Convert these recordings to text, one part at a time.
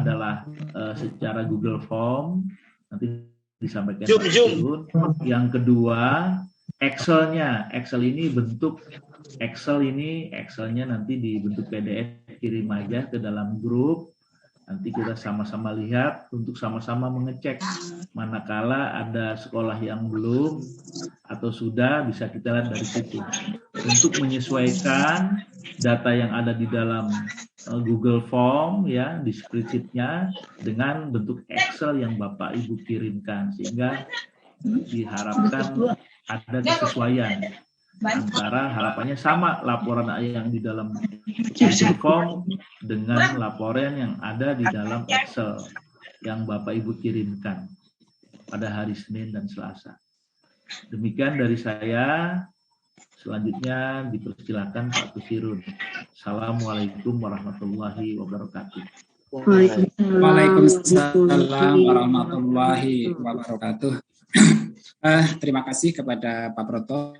adalah secara Google Form, nanti disampaikan Pak Sirun. Yang kedua, Excel-nya. Excel ini bentuk Excel-nya nanti dibentuk PDF, kirim aja ke dalam grup. Nanti kita sama-sama lihat untuk sama-sama mengecek manakala ada sekolah yang belum atau sudah, bisa kita lihat dari situ. Untuk menyesuaikan data yang ada di dalam Google Form ya di spreadsheet-nya dengan bentuk Excel yang Bapak Ibu kirimkan, sehingga diharapkan ada kesesuaian antara harapannya sama laporan yang di dalam Google Form dengan laporan yang ada di dalam Excel yang Bapak Ibu kirimkan pada hari Senin dan Selasa. Demikian dari saya. Selanjutnya dipersilakan Pak Kusirun. Assalamualaikum warahmatullahi wabarakatuh. Waalaikumsalam warahmatullahi wabarakatuh. Terima kasih kepada Pak Broto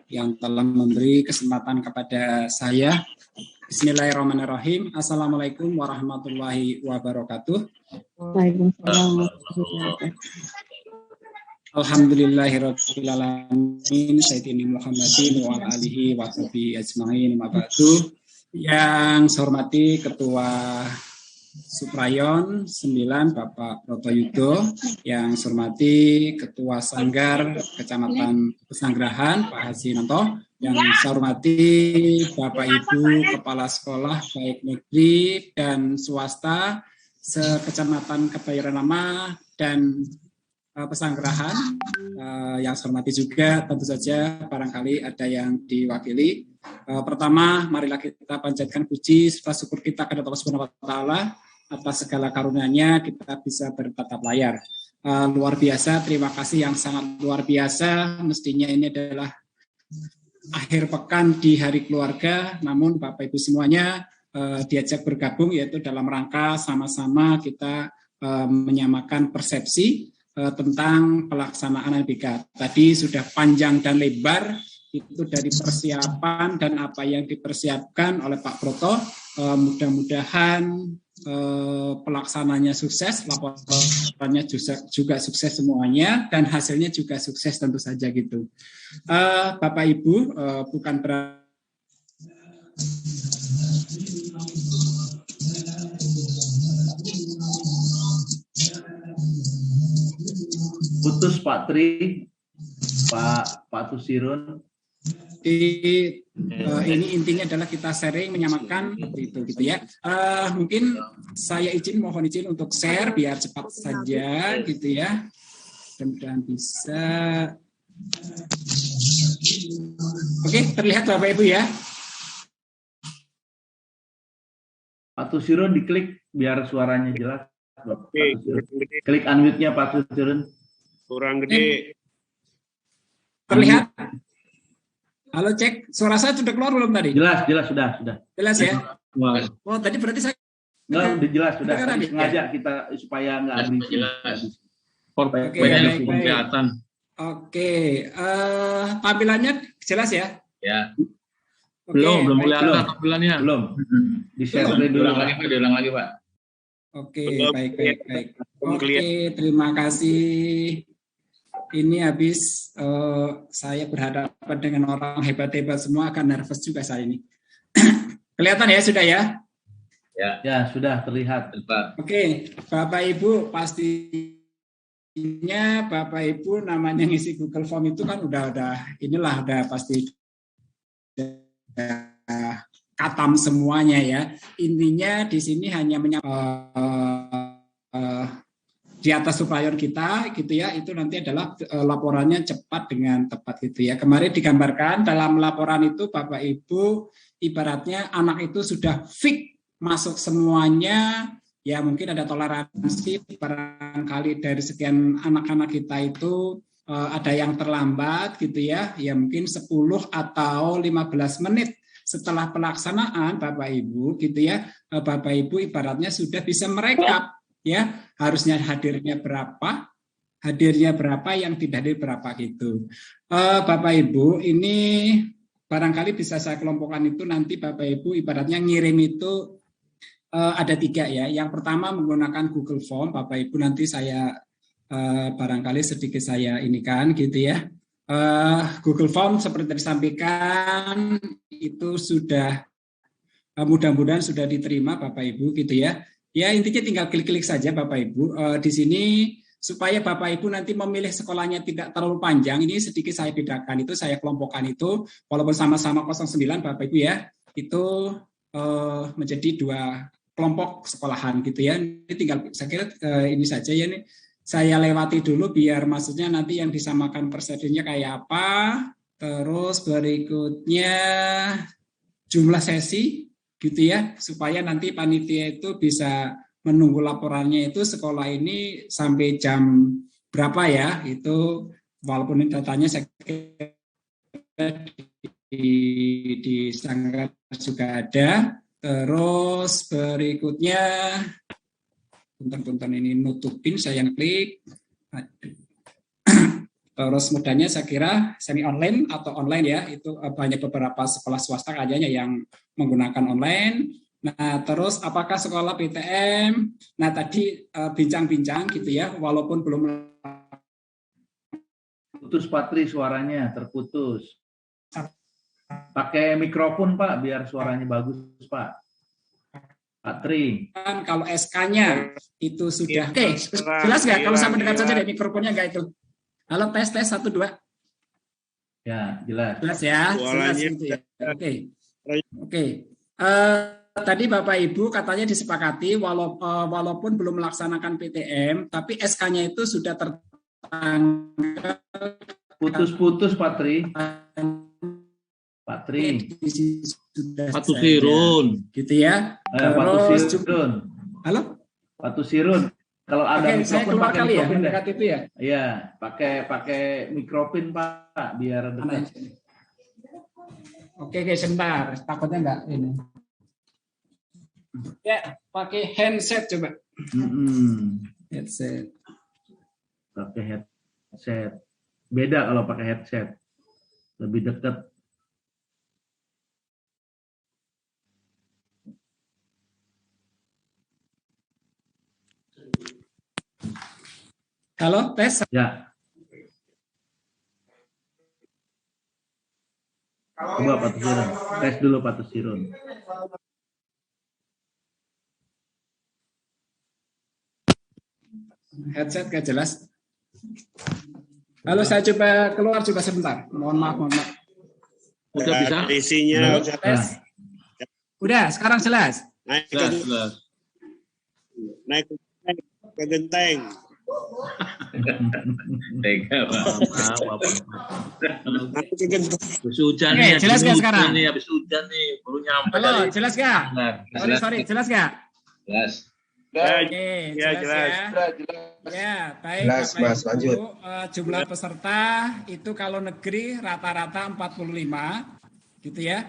yang telah memberi kesempatan kepada saya. Bismillahirrahmanirrahim. Assalamualaikum warahmatullahi wabarakatuh. Waalaikumsalam. Alhamdulillahirabbil alamin. Sayyidina Muhammadin wa alihi wa sahbihi ajmain. Yang saya hormati Ketua Suprayon 9 Bapak Broto Yudo, yang saya hormati Ketua Sanggar Kecamatan Pesanggerahan Pak Haji Nonto, yang saya hormati Bapak Ibu Kepala Sekolah baik negeri dan swasta sekecamatan Kebayoran Lama dan Pesanggerahan, yang saya hormati juga tentu saja barangkali ada yang diwakili. Pertama, marilah kita panjatkan puji serta syukur kita kepada Allah Subhanahu wa taala atas segala karunia-Nya kita bisa bertatap layar. Luar biasa, terima kasih yang sangat luar biasa. Mestinya ini adalah akhir pekan di hari keluarga, namun Bapak Ibu semuanya diajak bergabung, yaitu dalam rangka sama-sama kita menyamakan persepsi tentang pelaksanaan LBK. Tadi sudah panjang dan lebar itu dari persiapan dan apa yang dipersiapkan oleh Pak Broto. Mudah-mudahan pelaksananya sukses, laporannya juga sukses semuanya, dan hasilnya juga sukses tentu saja gitu. Bapak Ibu, bukan berarti putus Pak Tri, Pak Tusirun. Ini intinya adalah kita sharing, menyamakan itu gitu ya. Mungkin saya mohon izin untuk share biar cepat saja gitu ya. Mudah-mudahan bisa. Oke, terlihat Bapak Ibu ya. Pak Tusirun diklik biar suaranya jelas. Klik unmute-nya Pak Tusirun. Kurang gede. Terlihat? Halo, cek. Suara saya sudah keluar belum tadi? Jelas, sudah. Jelas ya? Oh, tadi berarti saya... Udah jelas, sudah. Tadi sengaja kita supaya nggak jelas. Kelihatan. Oke. Tampilannya jelas ya? Ya. Belum kelihatan tampilannya. Belum. Di-share dulu. Diulang lagi, Pak. Oke, baik. Oke, terima kasih. Ini habis saya berhadapan dengan orang hebat-hebat semua, akan nervous juga saya ini. Kelihatan ya, sudah ya? Ya, sudah terlihat. Oke, Bapak Ibu pastinya Bapak Ibu namanya ngisi Google Form itu kan udah pasti katam semuanya ya. Intinya di sini hanya di atas supplier kita gitu ya, itu nanti adalah laporannya cepat dengan tepat gitu ya. Kemarin digambarkan dalam laporan itu Bapak Ibu ibaratnya anak itu sudah fix masuk semuanya ya, mungkin ada toleransi barangkali dari sekian anak-anak kita itu ada yang terlambat gitu ya, mungkin 10 atau 15 menit setelah pelaksanaan Bapak Ibu gitu ya, Bapak Ibu ibaratnya sudah bisa merekap ya, harusnya hadirnya berapa, yang tidak hadir berapa gitu. Bapak Ibu, ini barangkali bisa saya kelompokkan itu nanti Bapak Ibu ibaratnya ngirim itu ada 3 ya. Yang pertama menggunakan Google Form, Bapak Ibu nanti saya barangkali sedikit saya ini kan gitu ya. Google Form seperti disampaikan itu sudah mudah-mudahan sudah diterima Bapak Ibu gitu ya. Ya intinya tinggal klik-klik saja Bapak Ibu di sini supaya Bapak Ibu nanti memilih sekolahnya tidak terlalu panjang. Ini sedikit saya bedakan, itu saya kelompokkan itu walaupun sama-sama 09 Bapak Ibu ya, itu menjadi 2 kelompok sekolahan gitu ya. Ini tinggal saya kira ini saja ya, ini saya lewati dulu biar maksudnya nanti yang disamakan persepsinya kayak apa. Terus berikutnya jumlah sesi gitu ya, supaya nanti panitia itu bisa menunggu laporannya itu sekolah ini sampai jam berapa ya, itu walaupun datanya saya kira di Sanggar juga ada. Terus berikutnya punten ini nutupin saya klik. Terus modalnya saya kira semi online atau online ya, itu banyak beberapa sekolah swasta kayaknya yang menggunakan online. Nah, terus apakah sekolah PTM? Nah, tadi bincang-bincang gitu ya, walaupun belum. Putus Patri, suaranya terputus. Pakai mikrofon Pak, biar suaranya bagus Pak. Patri. Kalau SK-nya itu sudah. Oke, jelas nggak? Kalau saya mendekat saja deh mikrofonnya nggak itu. Halo, tes 1 2. Ya, jelas. Jelas ya. Jelas gitu ya. Oke. Tadi Bapak Ibu katanya disepakati walaupun belum melaksanakan PTM, tapi SK-nya itu sudah tertanggal. Putus-putus Patri. Patri. Patusirun. Gitu ya. Patusirun. Halo? Patusirun. Kalau ada Oke, saya keluar kali ya, mendekat itu ya. Iya, pakai mikrofon Pak, biar dekat. Oke, sebentar. Takutnya enggak ini. Ya, pakai handset coba. Headset. Pakai headset. Beda kalau pakai headset. Lebih dekat. Halo, tes. Ya. Coba Patusirun. Tes dulu Patusirun. Headset gak jelas. Halo, saya coba keluar juga sebentar. Mohon maaf. Udah bisa? Isinya Tes. Udah, sekarang jelas. Jelas. Naik ke genteng. Tega, Pak. Naik ke genteng. Habis hujan Oke, nih. jelas nggak sekarang? Habis hujan nih, baru nyampe. Halo, jelas gak? Sorry, jelas gak? Jelas. Oke, Ya, jelas. Ya, baik. Jelas, Bapak Mas, Ibu. lanjut. Jumlah peserta itu kalau negeri rata-rata 45, gitu ya.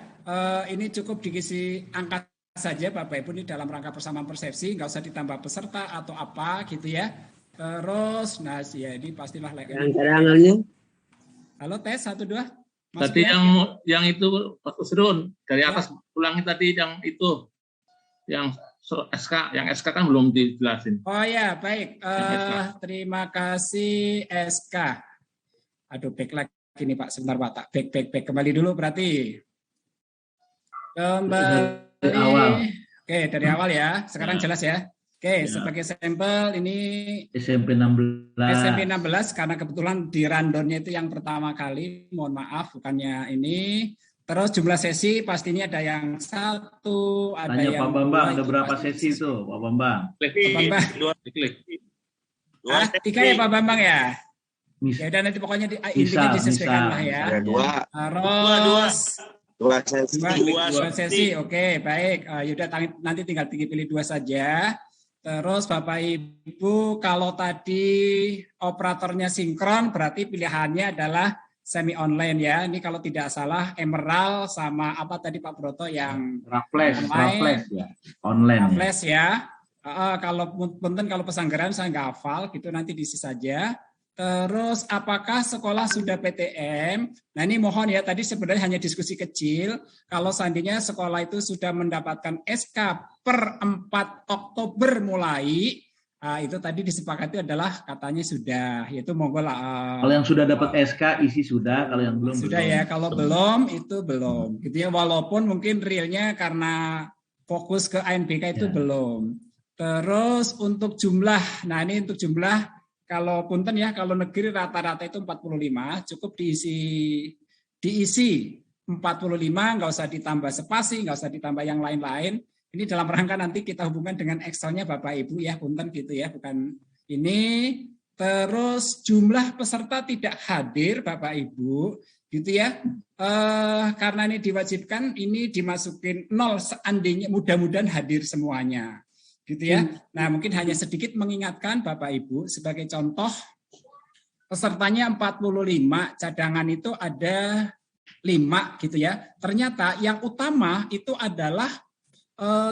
Ini cukup diisi angka saja Bapak Ibu, ini dalam rangka persamaan persepsi, nggak usah ditambah peserta atau apa gitu ya. Terus, nah ya ini pastilah Yang cadangannya. Halo, tes 1 2. Tadi yang itu Patusirun dari atas ulangi tadi yang itu yang SK, yang SK kan belum dijelasin. Oh ya, baik. Terima kasih SK. Aduh, back lagi nih Pak, sebentar Pak. Back kembali dulu berarti. Kembali. Dari awal. Oke, dari awal ya. Sekarang jelas ya. Oke, sebagai sampel ini SMP 16. SMP 16 karena kebetulan di rundown-nya itu yang pertama kali. Mohon maaf, bukannya ini. Terus jumlah sesi pastinya ada yang 1, ada Tanya yang Pak Bambang, 2, ada berapa pasti. sesi itu, Pak Bambang? Pak Bambang. Klik. 3 ya Pak Bambang ya? Mis Ya udah nanti pokoknya intinya disesuaikan lah ya. Ada 2. Terus 2 sesi. dua sesi, oke baik. Yaudah nanti tinggal pilih 2 saja. Terus Bapak Ibu kalau tadi operatornya sinkron berarti pilihannya adalah semi online ya. Ini kalau tidak salah Emerald sama apa tadi Pak Broto yang Raffles ya, online. Raffles ya. Kalau punten kalau pesanggaran saya nggak hafal gitu nanti diisi saja. Terus apakah sekolah sudah PTM? Nah ini mohon ya, tadi sebenarnya hanya diskusi kecil. Kalau seandainya sekolah itu sudah mendapatkan SK per 4 Oktober mulai, itu tadi disepakati adalah katanya sudah, yaitu monggo lah. Kalau yang sudah dapat SK isi sudah, kalau yang belum Sudah belum. ya, kalau belum itu belum. Gitu ya, walaupun mungkin realnya karena fokus ke ANBK itu Ya. belum. Terus untuk jumlah, nah ini untuk jumlah, kalau punten ya, kalau negeri rata-rata itu 45, cukup diisi 45, nggak usah ditambah spasi, nggak usah ditambah yang lain-lain. Ini dalam rangka nanti kita hubungkan dengan Excelnya Bapak Ibu ya, punten gitu ya, bukan ini. Terus jumlah peserta tidak hadir Bapak Ibu, gitu ya. Karena ini diwajibkan, ini dimasukin 0 seandainya mudah-mudahan hadir semuanya. Gitu ya. Nah, mungkin hanya sedikit mengingatkan Bapak Ibu sebagai contoh, pesertanya 45, cadangan itu ada 5 gitu ya. Ternyata yang utama itu adalah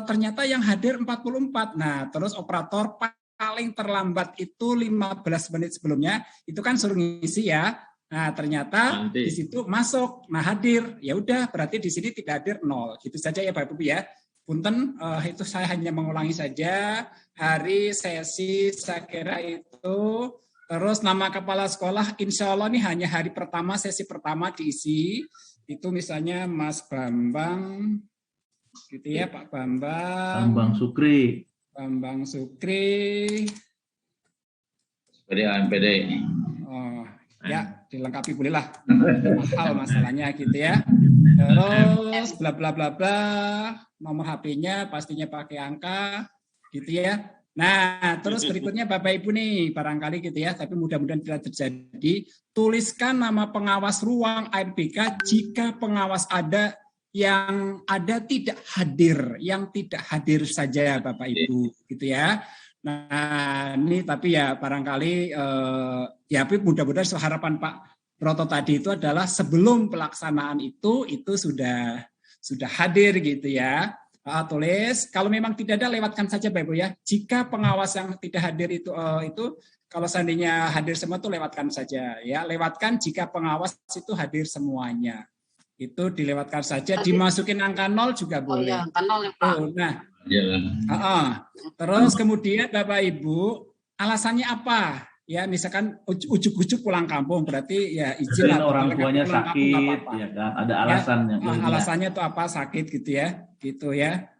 ternyata yang hadir 44. Nah, terus operator paling terlambat itu 15 menit sebelumnya itu kan suruh ngisi ya. Nah, ternyata di situ masuk. Nah, hadir. Ya udah, berarti di sini tidak hadir 0. Gitu saja ya Bapak Ibu ya. Punten, itu saya hanya mengulangi saja. Hari sesi saya kira itu. Terus nama kepala sekolah, insya Allah ini hanya hari pertama, sesi pertama diisi. Itu misalnya Mas Bambang, gitu ya Pak Bambang. Bambang Sukri. Bambang Sukri. SPD ANPD. Oh, ya dilengkapi bolehlah. Mahal masalahnya gitu ya. Terus bla bla bla bla, nomor HP-nya pastinya pakai angka gitu ya. Nah, terus berikutnya Bapak Ibu nih, barangkali gitu ya, tapi mudah-mudahan tidak terjadi. Tuliskan nama pengawas ruang ANBK jika pengawas ada yang ada tidak hadir, yang tidak hadir saja Bapak Ibu gitu ya. Nah, ini tapi ya barangkali ya tapi mudah-mudahan harapan Pak Broto tadi itu adalah sebelum pelaksanaan itu sudah hadir gitu ya. Tulis kalau memang tidak ada lewatkan saja Bapak Ibu ya. Jika pengawas yang tidak hadir itu kalau seandainya hadir semua itu lewatkan saja ya. Lewatkan jika pengawas itu hadir semuanya. Itu dilewatkan saja, dimasukin angka 0 juga boleh. Oh, ya, angka 0 ya, Pak. Nah, Ya. Terus kemudian Bapak Ibu alasannya apa? Ya misalkan ujuk-ujuk pulang kampung berarti ya izin lah. Orang tuanya sakit, ya kan? Ada alasannya. Ya, alasannya itu apa? Sakit gitu ya, gitu ya.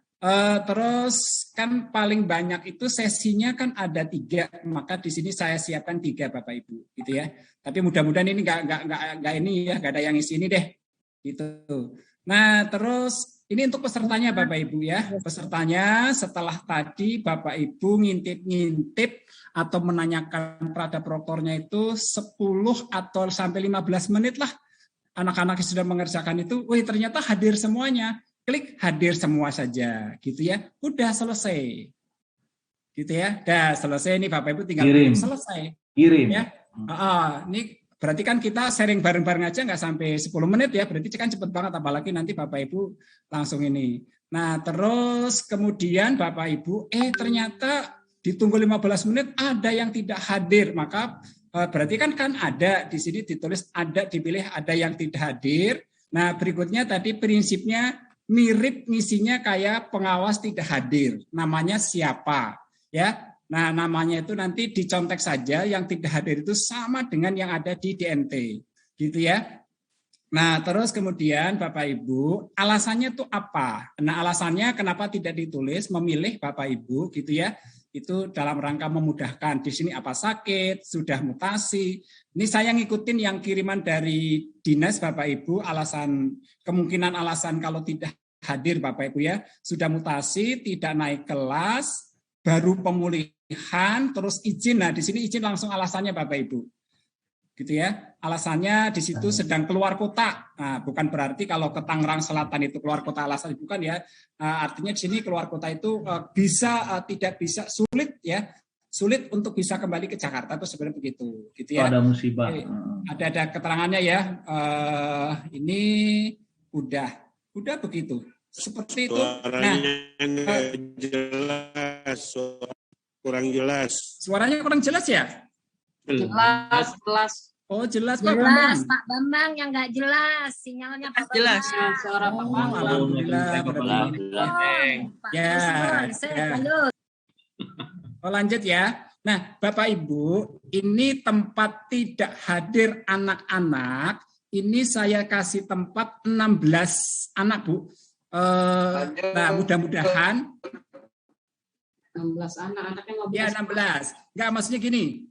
Terus kan paling banyak itu sesinya kan ada 3, maka di sini saya siapkan 3 Bapak Ibu, gitu ya. Tapi mudah-mudahan ini nggak ini ya, nggak ada yang isi ini deh, gitu. Nah terus ini untuk pesertanya Bapak Ibu ya. Pesertanya setelah tadi Bapak Ibu ngintip-ngintip atau menanyakan pada proktornya itu 10 atau sampai 15 menit lah. Anak-anak yang sudah mengerjakan itu, wih ternyata hadir semuanya. Klik hadir semua saja gitu ya. Udah selesai. Gitu ya. Udah selesai nih Bapak Ibu tinggal kirim. Selesai. Kirim. Ya. Ini berarti kan kita sharing bareng-bareng aja nggak sampai 10 menit ya, berarti kan cepet banget, apalagi nanti Bapak Ibu langsung ini. Nah terus kemudian Bapak Ibu, ternyata ditunggu 15 menit ada yang tidak hadir, maka berarti kan ada di sini ditulis ada, dipilih ada yang tidak hadir. Nah berikutnya tadi prinsipnya mirip ngisinya kayak pengawas tidak hadir, namanya siapa ya. Nah, namanya itu nanti dicontek saja, yang tidak hadir itu sama dengan yang ada di DNT, gitu ya. Nah, terus kemudian Bapak Ibu, alasannya itu apa? Nah, alasannya kenapa tidak ditulis, memilih Bapak Ibu, gitu ya. Itu dalam rangka memudahkan. Di sini apa sakit, sudah mutasi. Ini saya ngikutin yang kiriman dari dinas Bapak Ibu, kemungkinan alasan kalau tidak hadir Bapak Ibu ya, sudah mutasi, tidak naik kelas, baru pemulihan, terus izin. Nah, di sini izin langsung alasannya Bapak Ibu. Gitu ya. Alasannya di situ sedang keluar kota. Nah, bukan berarti kalau ke Tangerang Selatan itu keluar kota alasan, bukan ya. Artinya di sini keluar kota itu tidak bisa, sulit ya. Sulit untuk bisa kembali ke Jakarta itu sebenarnya begitu, gitu ya. Ada musibah. Ada keterangannya ya. Ini udah begitu. Seperti itu. Suaranya jelas, kurang jelas. Suaranya kurang jelas ya? Jelas. Oh, jelas Pak Jelas, Bambang. Pak Bambang yang nggak jelas sinyalnya Pak Jelas. Bambang. Suara Pak Oh, Bambang. alhamdulillah. Oh, Pak Ya, Nusron, saya ya. lanjut. Oh, lanjut ya. Nah, Bapak Ibu, ini tempat tidak hadir anak-anak. Ini saya kasih tempat 16 anak, Bu. Nah, mudah-mudahan 16 anak, anaknya nggak ya 16. Enggak, maksudnya gini.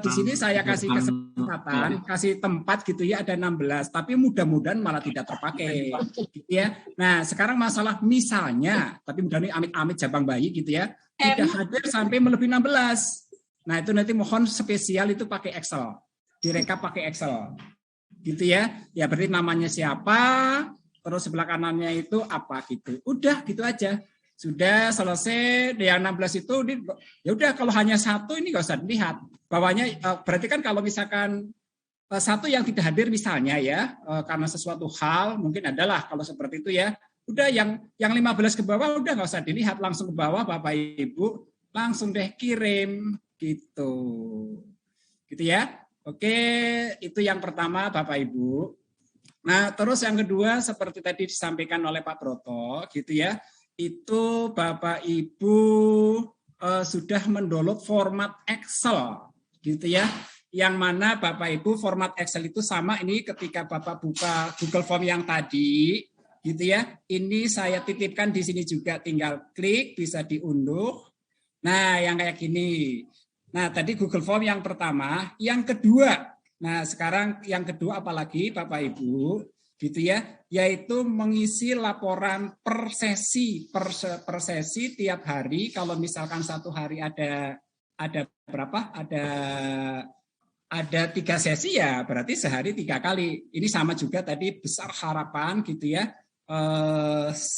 Di sini saya kasih kesempatan, kasih tempat gitu ya, ada 16. Tapi mudah-mudahan malah tidak terpakai. Gitu ya. Nah, sekarang masalah misalnya, tapi mudah-mudahan amit-amit jabang bayi gitu ya, tidak hadir sampai melebihi 16. Nah, itu nanti mohon spesial itu pakai Excel. Direkap pakai Excel. Gitu ya. Ya berarti namanya siapa, terus sebelah kanannya itu apa gitu. Udah gitu aja. Sudah selesai, yang 16 itu ya udah, kalau hanya satu ini nggak usah dilihat. Bawahnya berarti kan kalau misalkan satu yang tidak hadir misalnya ya, karena sesuatu hal mungkin adalah kalau seperti itu ya. Udah yang 15 ke bawah udah nggak usah dilihat, langsung ke bawah Bapak Ibu, langsung deh kirim gitu. Gitu ya. Oke, itu yang pertama Bapak Ibu. Nah, terus yang kedua seperti tadi disampaikan oleh Pak Broto gitu ya. Itu Bapak Ibu sudah mendownload format Excel gitu ya. Yang mana Bapak Ibu format Excel itu sama ini ketika Bapak buka Google Form yang tadi gitu ya. Ini saya titipkan di sini juga, tinggal klik bisa diunduh. Nah, yang kayak gini. Nah, tadi Google Form yang pertama, yang kedua. Nah, sekarang yang kedua apalagi Bapak Ibu gitu ya, yaitu mengisi laporan per sesi, per sesi tiap hari. Kalau misalkan satu hari ada berapa? Ada 3 sesi ya, berarti sehari 3 kali. Ini sama juga tadi besar harapan gitu ya.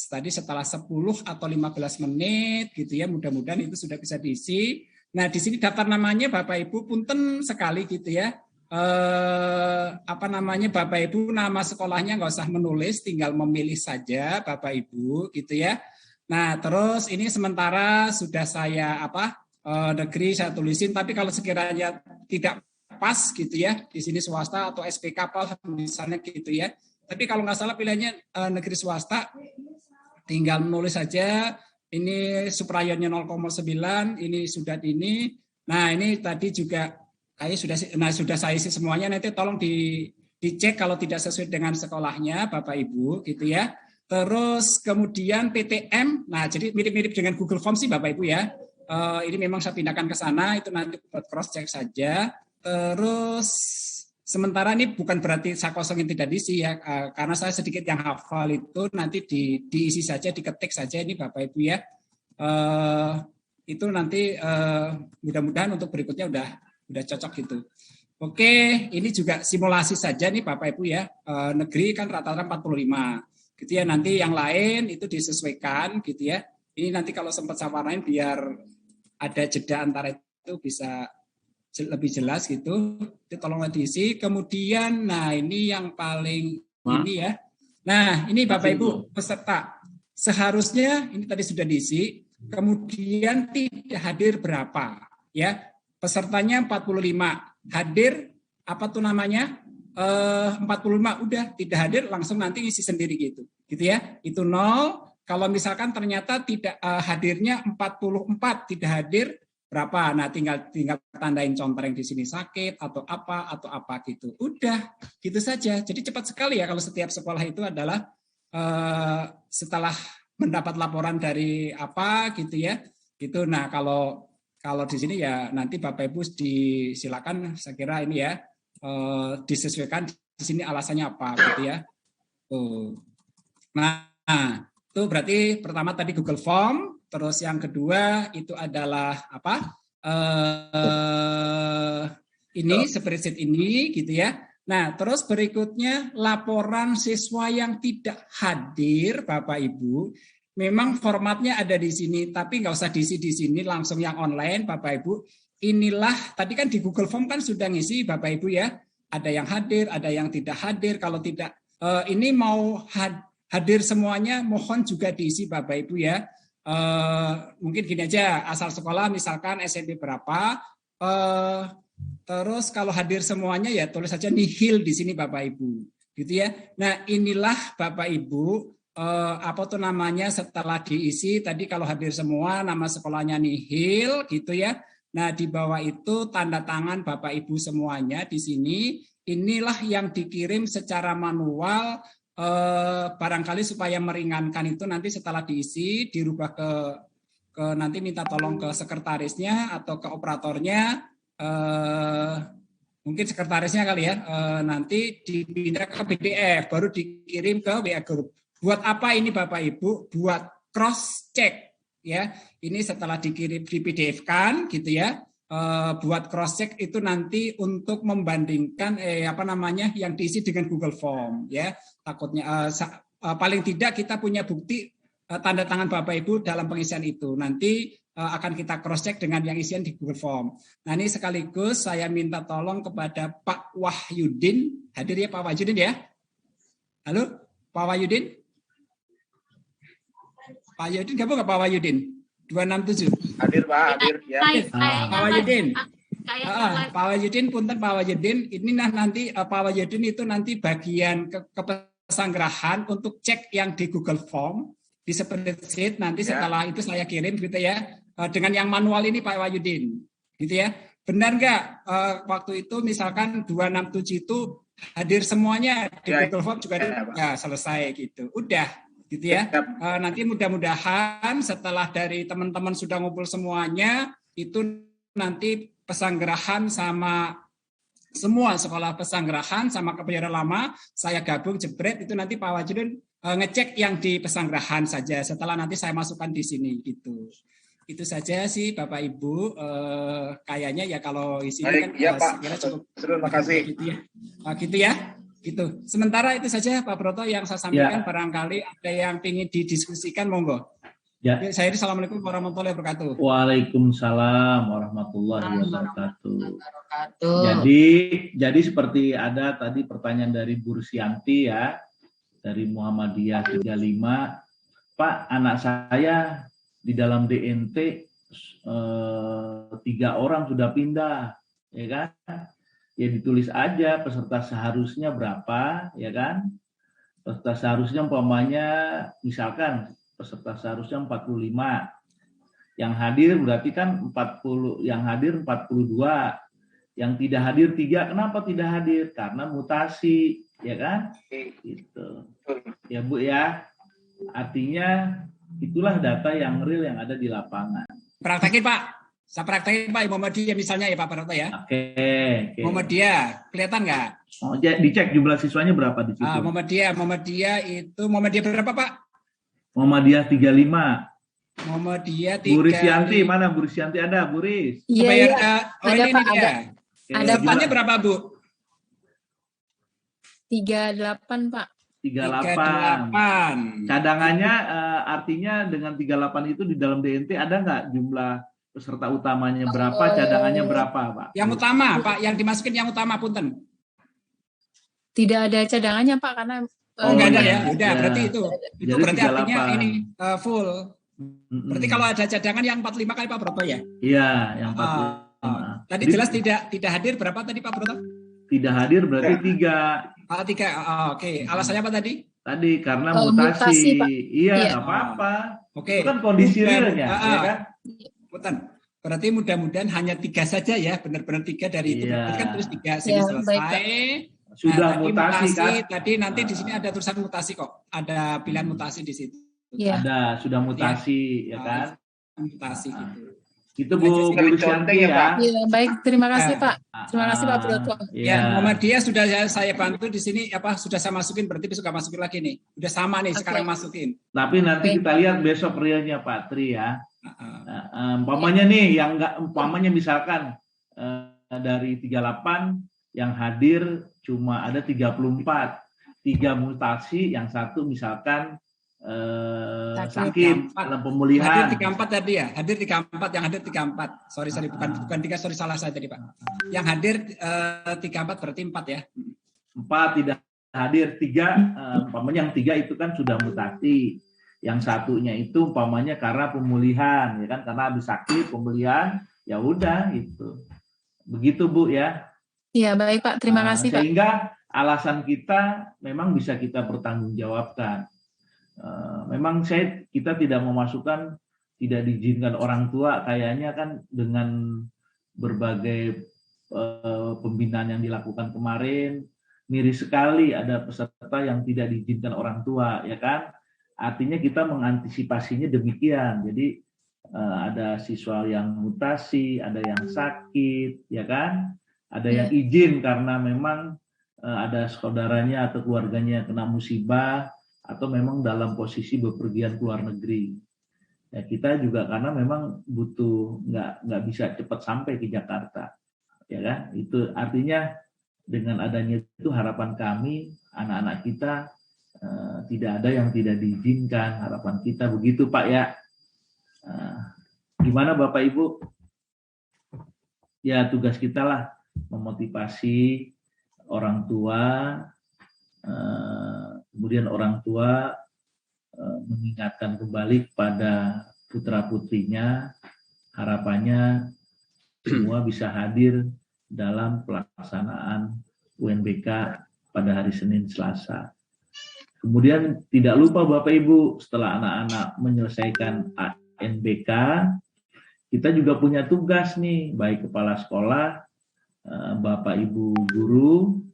Tadi setelah 10 atau 15 menit gitu ya, mudah-mudahan itu sudah bisa diisi. Nah, di sini daftar namanya Bapak Ibu punten sekali gitu ya. Bapak Ibu nama sekolahnya nggak usah menulis, tinggal memilih saja Bapak Ibu gitu ya. Nah, terus ini sementara sudah saya negeri saya tulisin, tapi kalau sekiranya tidak pas gitu ya, di sini swasta atau SP kapal misalnya gitu ya. Tapi kalau nggak salah pilihannya negeri swasta, tinggal menulis saja. Ini Suprayonnya 0,9, ini sudah ini. Nah, ini tadi juga sudah saya isi semuanya. Nanti tolong dicek kalau tidak sesuai dengan sekolahnya Bapak Ibu gitu ya. Terus kemudian PTM. Nah, jadi mirip-mirip dengan Google Form sih Bapak Ibu ya. Ini memang saya pindahkan ke sana, itu nanti buat cross check saja. Terus sementara ini bukan berarti saya kosongin tidak diisi ya, karena saya sedikit yang hafal itu nanti diisi saja, diketik saja ini Bapak Ibu ya. Itu nanti mudah-mudahan untuk berikutnya udah cocok gitu. Oke, ini juga simulasi saja nih Bapak Ibu ya. Negeri kan rata-rata 45. Gitu ya, nanti yang lain itu disesuaikan gitu ya. Ini nanti kalau sempat saya warnain biar ada jeda antara itu bisa lebih jelas gitu. Itu tolonglah diisi. Kemudian, nah ini yang paling ini ya. Nah ini Bapak Ibu peserta. Seharusnya ini tadi sudah diisi. Kemudian tidak hadir berapa ya? Pesertanya 45. Hadir apa tuh namanya? 45 udah tidak hadir langsung nanti isi sendiri gitu. Gitu ya. Itu 0. Kalau misalkan ternyata tidak hadirnya 44 tidak hadir berapa? Nah, tinggal tandain contreng di sini sakit atau apa gitu. Udah, gitu saja. Jadi cepat sekali ya kalau setiap sekolah itu adalah setelah mendapat laporan dari apa gitu ya. Gitu. Nah, kalau di sini ya nanti Bapak Ibu disilakan saya kira ini ya disesuaikan di sini alasannya apa gitu ya. Nah, itu berarti pertama tadi Google Form. Terus yang kedua itu adalah apa? Ini spreadsheet ini gitu ya. Nah, terus berikutnya laporan siswa yang tidak hadir, Bapak Ibu. Memang formatnya ada di sini, tapi nggak usah diisi di sini, langsung yang online, Bapak Ibu. Inilah tadi kan di Google Form kan sudah ngisi, Bapak Ibu ya. Ada yang hadir, ada yang tidak hadir. Kalau tidak, ini mau hadir semuanya, mohon juga diisi, Bapak Ibu ya. Mungkin gini aja, asal sekolah misalkan SMP berapa, Terus kalau hadir semuanya ya tulis saja nihil di sini Bapak Ibu, gitu ya. Nah inilah Bapak Ibu apa tuh namanya setelah diisi tadi kalau hadir semua nama sekolahnya nihil, gitu ya. Nah di bawah itu tanda tangan Bapak Ibu semuanya di sini. Inilah yang dikirim secara manual. Barangkali supaya meringankan itu nanti setelah diisi dirubah ke nanti minta tolong ke sekretarisnya atau ke operatornya. Mungkin sekretarisnya kali ya, nanti dipindah ke PDF baru dikirim ke WA Group. Buat apa ini Bapak Ibu? Buat cross check ya. Ini setelah dikirim di PDF kan gitu ya. Buat cross check itu nanti untuk membandingkan yang diisi dengan Google Form ya. Takutnya paling tidak kita punya bukti tanda tangan Bapak Ibu dalam pengisian itu. Nanti akan kita cross check dengan yang isian di Google Form. Nah ini sekaligus saya minta tolong kepada Pak Wahyudin, hadir ya Pak Wahyudin ya. Halo Pak Wahyudin. Pak Wahyudin gabung nggak Pak Wahyudin? 267. Hadir Pak, hadir ya. Pak Wahyudin. Pak Wahyudin, punten Pak Wahyudin. Ini nanti Pak Wahyudin itu nanti bagian kepesanggerahan untuk cek yang di Google Form. Di spreadsheet nanti setelah itu saya kirim gitu ya dengan yang manual ini Pak Wahyudin gitu ya. Benar nggak waktu itu misalkan 267 itu hadir semuanya di Google Form juga ya selesai gitu. Udah gitu ya. Nanti mudah-mudahan setelah dari teman-teman sudah ngumpul semuanya itu nanti pesanggerahan sama semua sekolah pesanggerahan sama kepenjara lama saya gabung jebret itu nanti Pak Wahyudin ngecek yang di pesanggerahan saja setelah nanti saya masukkan di sini gitu. Itu saja sih Bapak Ibu kayaknya ya kalau isinya kan ya, Pak. Kira cukup. Terima kasih. Gitu ya. Gitu ya. Gitu. Sementara itu saja Pak Broto yang saya sampaikan barangkali ada yang ingin didiskusikan monggo. Ya. Saya Assalamualaikum warahmatullahi wabarakatuh. Waalaikumsalam warahmatullahi wabarakatuh. Jadi seperti ada tadi pertanyaan dari Bu Rusyanti ya. Dari Muhammadiyah 35, Pak, anak saya di dalam DNT 3 orang sudah pindah, ya kan? Ya ditulis aja peserta seharusnya berapa, ya kan? Peserta seharusnya umpamanya misalkan peserta seharusnya 45. Yang hadir berarti kan 40, yang hadir 42. Yang tidak hadir 3, kenapa tidak hadir? Karena mutasi, ya kan? Gitu. Ya Bu ya, artinya itulah data yang real yang ada di lapangan. Praktekin Pak, saya praktekin Pak Muhammadiyah misalnya ya Pak Broto ya. Oke. Muhammadiyah, kelihatan nggak? Oh, dicek jumlah siswanya berapa di situ? Muhammadiyah itu Muhammadiyah berapa Pak? Muhammadiyah 35. Muhammadiyah 35. Bu Risyanti, mana Bu Risyanti ada, Bu Ris? Iya, ada Pak, ada. Ada Pak berapa Bu? 38 Pak. 38. Cadangannya artinya dengan 38 itu di dalam DNT ada nggak jumlah peserta utamanya berapa, cadangannya berapa, Pak? Yang utama, Pak, yang dimasukin yang utama, punten. Tidak ada cadangannya, Pak, karena nggak ada ya. Udah, berarti itu Jadi berarti 38. artinya ini full. Berarti kalau ada cadangan yang 45 kali Pak Broto ya? Iya, yang 45. Tadi Jadi, jelas tidak hadir berapa tadi Pak Broto? Tidak hadir berarti 3. 3. Oke. Alasannya apa tadi? Tadi karena mutasi. Pak. Iya, nggak apa-apa. Oke. Itu kan kondisi realnya, ya kan? Punten. Berarti mudah-mudahan hanya 3 saja ya, benar-benar 3 dari itu. Iya. Berarti kan terus 3 sini selesai. Baik, Sudah tadi mutasi kan? Tadi nanti di sini ada tulisan mutasi kok. Ada pilihan mutasi di situ. Iya. Ada, sudah mutasi, ya kan? Mutasi gitu. Itu Bu Risyanti ya. Iya, baik. Terima kasih, Pak. Terima kasih, Pak Broto. Ya, Muhammadiyah sudah saya bantu di sini sudah saya masukin, berarti besok masukin lagi nih. Udah sama nih sekarang masukin. Tapi nanti kita lihat besok realnya Pak Tri ya. Umpamanya nih yang enggak, umpamanya misalkan dari 38 yang hadir cuma ada 34. 3 mutasi, yang 1 misalkan sakit dalam pemulihan. Hadir 34 tadi ya, hadir 34, yang hadir 34. Sorry bukan 3, sorry salah saya tadi Pak. Yang hadir 34 berarti 4 ya. 4 tidak hadir, 3 umpamanya yang 3 itu kan sudah mutasi. Yang 1-nya itu umpamanya karena pemulihan, ya kan, karena habis sakit pemulihan, ya udah itu. Begitu Bu ya. Iya, baik Pak. Terima kasih Pak. Sehingga alasan kita memang bisa kita pertanggungjawabkan. Memang kita tidak memasukkan, tidak diizinkan orang tua, kayaknya kan dengan berbagai pembinaan yang dilakukan kemarin, miris sekali ada peserta yang tidak diizinkan orang tua, ya kan? Artinya kita mengantisipasinya demikian. Jadi ada siswa yang mutasi, ada yang sakit, ya kan? Ada yang izin karena memang ada saudaranya atau keluarganya yang kena musibah, atau memang dalam posisi bepergian ke luar negeri. Ya, kita juga karena memang butuh nggak bisa cepat sampai ke Jakarta, ya kan? Itu artinya dengan adanya itu harapan kami anak-anak kita tidak ada yang tidak diizinkan, harapan kita begitu Pak ya. Gimana Bapak Ibu? Ya tugas kita lah memotivasi orang tua. Kemudian orang tua mengingatkan kembali kepada putra-putrinya, harapannya semua bisa hadir dalam pelaksanaan UNBK pada hari Senin Selasa. Kemudian tidak lupa Bapak Ibu, setelah anak-anak menyelesaikan UNBK, kita juga punya tugas nih, baik kepala sekolah, Bapak Ibu guru,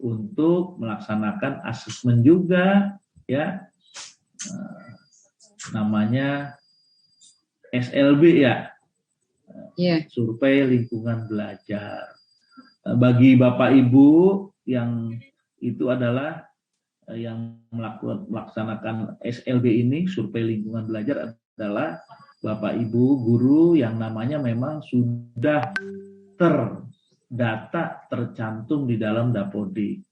untuk melaksanakan asesmen juga, ya, namanya SLB ya, survei lingkungan belajar. Bagi Bapak Ibu yang itu adalah yang melaksanakan SLB ini, survei lingkungan belajar, adalah Bapak Ibu guru yang namanya memang sudah terdata, tercantum di dalam Dapodik.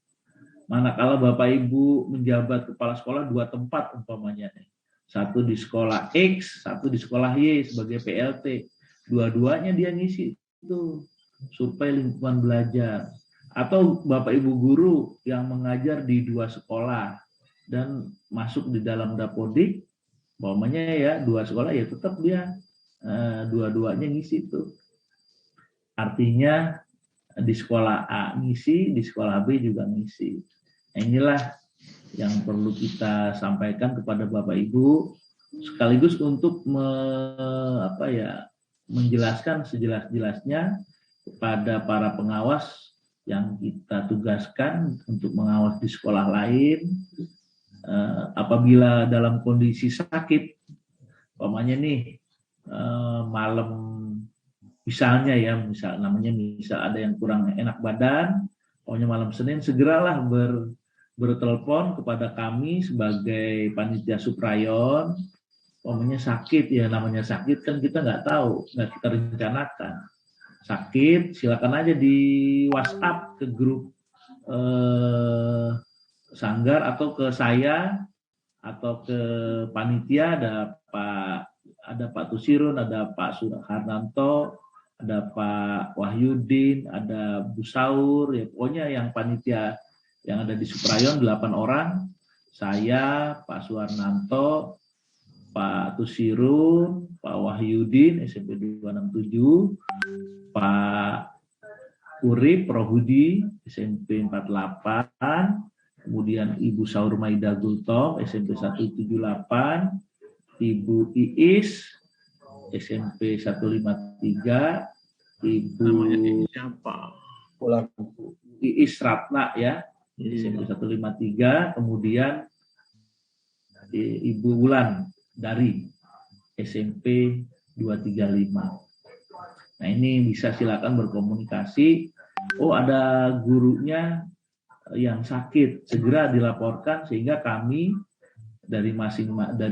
Manakala Bapak Ibu menjabat kepala sekolah 2 tempat umpamanya, satu di sekolah X, satu di sekolah Y sebagai PLT, dua-duanya dia ngisi itu survei lingkungan belajar. Atau Bapak Ibu guru yang mengajar di 2 sekolah dan masuk di dalam Dapodik, umpamanya ya 2 sekolah, ya tetap dia dua-duanya ngisi itu. Artinya di sekolah A ngisi, di sekolah B juga ngisi. Nah, inilah yang perlu kita sampaikan kepada Bapak Ibu, sekaligus untuk menjelaskan sejelas-jelasnya kepada para pengawas yang kita tugaskan untuk mengawas di sekolah lain. Apabila dalam kondisi sakit, umpamanya nih malam, misalnya ada yang kurang enak badan, pokoknya malam Senin segeralah bertelepon kepada kami sebagai panitia Suprayon. Pokoknya sakit, ya namanya sakit kan kita nggak tahu, nggak kita rencanakan. Sakit, silakan aja di WhatsApp ke grup Sanggar atau ke saya atau ke panitia, ada Pak Tusirun, ada Pak Harnanto, ada Pak Wahyudin, ada Bu Saur, ya pokoknya yang panitia yang ada di Suprayon 8 orang, saya, Pak Suharnanto, Pak Tusirun, Pak Wahyudin, SMP 267, Pak Urip Rohudi, SMP 48, kemudian Ibu Saur Maida Gultom, SMP 178, Ibu Iis, SMP 153, Ibu Iis Ratna ya, SMP 153, kemudian Ibu Wulan dari SMP 235. Nah, ini bisa silakan berkomunikasi. Oh, ada gurunya yang sakit, segera dilaporkan sehingga kami dari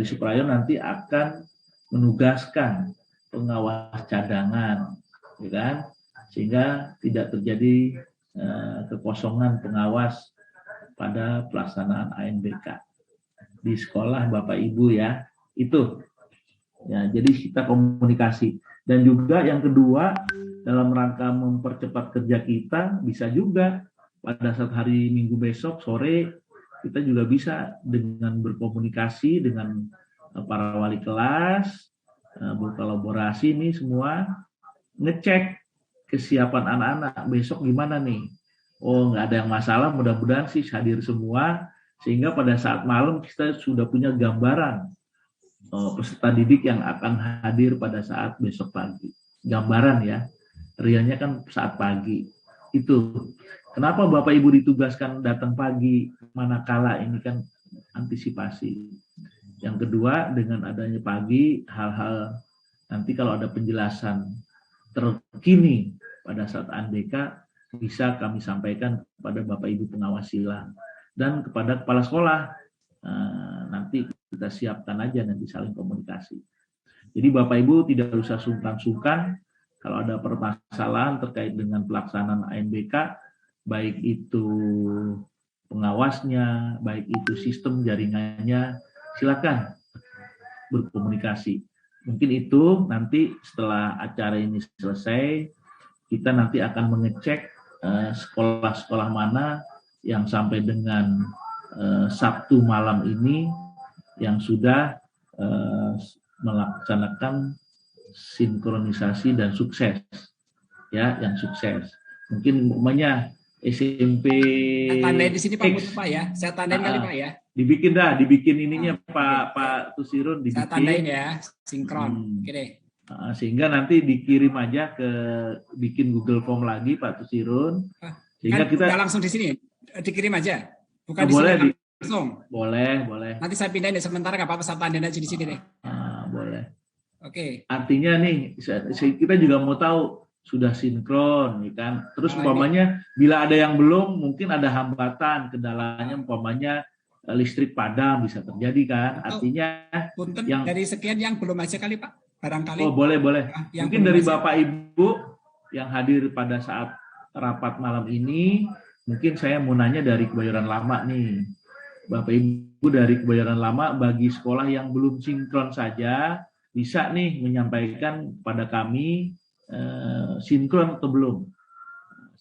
Suprayon nanti akan menugaskan pengawas cadangan, ya kan? Sehingga tidak terjadi kekosongan pengawas pada pelaksanaan UNBK di sekolah Bapak Ibu ya. Itu ya, jadi kita komunikasi. Dan juga yang kedua, dalam rangka mempercepat kerja kita, bisa juga pada saat hari Minggu besok sore kita juga bisa dengan berkomunikasi dengan para wali kelas, berkolaborasi nih semua, ngecek kesiapan anak-anak besok gimana nih. Oh, nggak ada yang masalah, mudah-mudahan sih hadir semua, sehingga pada saat malam kita sudah punya gambaran peserta didik yang akan hadir pada saat besok pagi. Gambaran ya, realnya kan saat pagi. Itu kenapa Bapak Ibu ditugaskan datang pagi, manakala ini kan antisipasi. Yang kedua, dengan adanya pagi, hal-hal nanti kalau ada penjelasan terkini pada saat ANDK, bisa kami sampaikan kepada Bapak Ibu pengawas silang dan kepada kepala sekolah. Nanti kita siapkan aja nanti saling komunikasi. Jadi Bapak Ibu tidak usah sungkan-sungkan kalau ada permasalahan terkait dengan pelaksanaan ANBK, baik itu pengawasnya, baik itu sistem jaringannya, silakan berkomunikasi. Mungkin itu nanti setelah acara ini selesai, kita nanti akan mengecek sekolah-sekolah mana yang sampai dengan Sabtu malam ini yang sudah melaksanakan sinkronisasi dan sukses, ya, yang sukses. Mungkin umpamanya SMP. Tandain di sini Pak ya, saya tandain kali Pak ya. Dibikin ininya Pak Tusirun dibikin. Saya tandain ya, sinkron. Oke deh. Sehingga nanti dikirim aja bikin Google Form lagi Pak Tusirun. Sehingga kan kita langsung di sini dikirim aja. Bukan di boleh sini langsung. Boleh. Nanti saya pindahin deh sementara nggak apa-apa, saya tandain aja di sini deh. Boleh. Oke. Artinya nih kita juga mau tahu sudah sinkron, ya kan? Terus umpamanya bila ada yang belum, mungkin ada hambatan, kendalanya umpamanya listrik padam bisa terjadi kan? Artinya punten dari sekian yang belum aja kali Pak. Barangkali. Oh, boleh. Mungkin dari masih. Bapak Ibu yang hadir pada saat rapat malam ini, mungkin saya mau nanya dari Kebayoran Lama nih. Bapak Ibu dari Kebayoran Lama, bagi sekolah yang belum sinkron saja, bisa nih menyampaikan pada kami sinkron atau belum.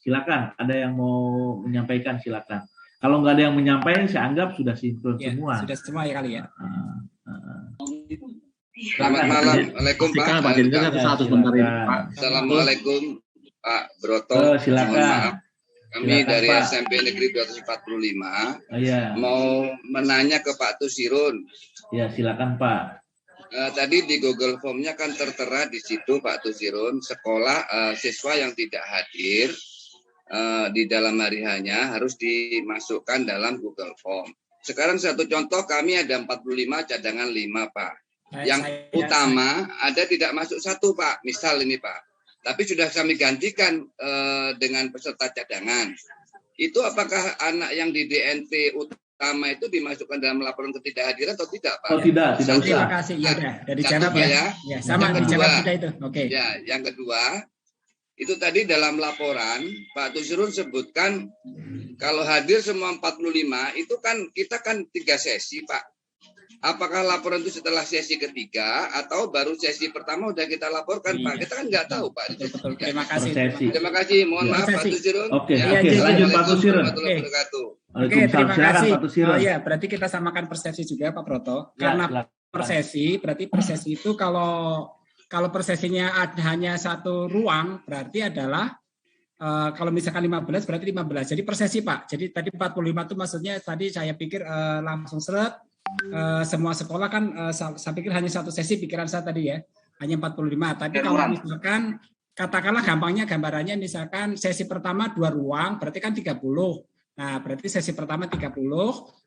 Silakan, ada yang mau menyampaikan silakan. Kalau nggak ada yang menyampaikan, saya anggap sudah sinkron semua. Sudah semua ya kali ya. Selamat malam, Assalamualaikum Pak. Assalamualaikum Pak Broto. Silakan. Maaf. Kami dari Pak. SMP Negeri 245 mau menanya ke Pak Tusirun. Ya, silakan Pak. Tadi di Google Form-nya kan tertera di situ Pak Tusirun, sekolah siswa yang tidak hadir di dalam hari hanya harus dimasukkan dalam Google Form. Sekarang satu contoh, kami ada 45 cadangan 5 Pak. Yang utama ada tidak masuk 1 Pak, misal ini Pak. Tapi sudah kami gantikan dengan peserta cadangan. Itu apakah anak yang di DNP utama itu dimasukkan dalam laporan ketidakhadiran atau tidak Pak? Oh tidak usah. Terima kasih ya udah dari jawab ya. Ya sama dijawab kita itu. Oke. Ya, yang kedua itu tadi dalam laporan Pak Tusirun sebutkan kalau hadir semua 45 itu kan kita kan 3 sesi Pak. Apakah laporan itu setelah sesi ketiga atau baru sesi pertama udah kita laporkan Pak? Kita kan nggak tahu Pak. Betul. Terima kasih. Terima kasih. Mohon maaf Pak Tusirun. Oke, lanjut Pak Tusirun. Oke, terima kasih. Ya, berarti kita samakan persepsi juga Pak Broto. Karena persesi, berarti persesi itu kalau persesinya hanya satu ruang, berarti adalah kalau misalkan 15 berarti 15. Jadi persesi Pak. Jadi tadi 45 itu maksudnya tadi saya pikir langsung seret. Semua sekolah kan saya pikir hanya satu sesi, pikiran saya tadi ya hanya 45. Tapi kalau misalkan katakanlah gampangnya gambarannya misalkan sesi pertama 2 ruang berarti kan 30. Nah berarti sesi pertama 30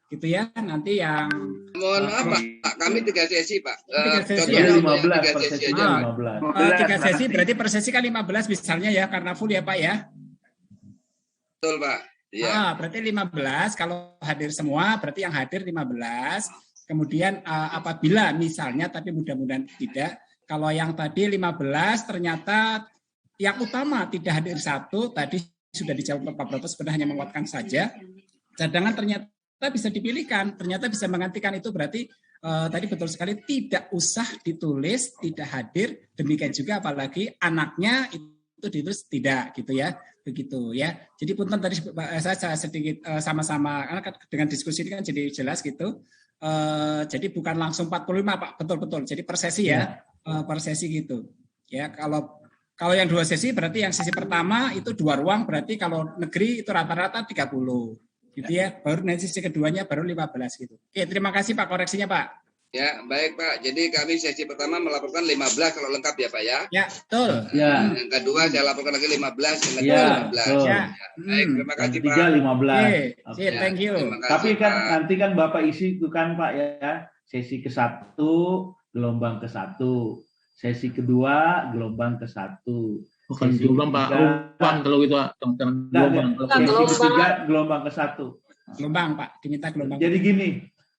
gitu ya, nanti yang mohon maaf Pak, kami 3 sesi Pak. 3 sesi ya, 15 per sesi aja 15. 3 sesi berarti per sesi kan 15 misalnya ya karena full ya Pak ya. Betul Pak. Ya. Berarti 15 kalau hadir semua berarti yang hadir 15. Kemudian apabila misalnya tapi mudah-mudahan tidak, kalau yang tadi 15 ternyata yang utama tidak hadir 1, tadi sudah dijawab Pak Broto sebenarnya hanya menguatkan saja. Cadangan ternyata bisa dipilihkan, ternyata bisa menggantikan itu berarti tadi betul sekali tidak usah ditulis tidak hadir, demikian juga apalagi anaknya itu ditulis tidak gitu ya. Begitu ya. Jadi punten tadi saya sedikit sama-sama karena dengan diskusi ini kan jadi jelas gitu. Jadi bukan langsung 45 Pak, betul-betul. Jadi per sesi ya, per sesi gitu. Ya, kalau Kalau yang 2 sesi berarti yang sesi pertama itu 2 ruang, berarti kalau negeri itu rata-rata 30. Gitu ya. Baru nanti sesi keduanya baru 15 gitu. Oke, terima kasih Pak koreksinya Pak. Ya, baik Pak. Jadi kami sesi pertama melaporkan 15 kalau lengkap ya Pak ya. Ya, betul. Ya. Yang kedua saya laporkan lagi 15, yang kedua Ya, 15. betul. Ya. Baik, terima kasih Yang Pak. 3 15. Oke, Oke. thank you. Terima kasih, Tapi kan Pak. nanti kan Bapak isi itu kan Pak ya, sesi ke-1 gelombang ke-1, sesi kedua gelombang ke-1. Bukan Sesi gelombang Pak, ketiga- ruang kalau gitu Pak. Jangan gelombang. Sesi ketiga gelombang ke-1. Gelombang Pak, diminta gelombang. Jadi gini,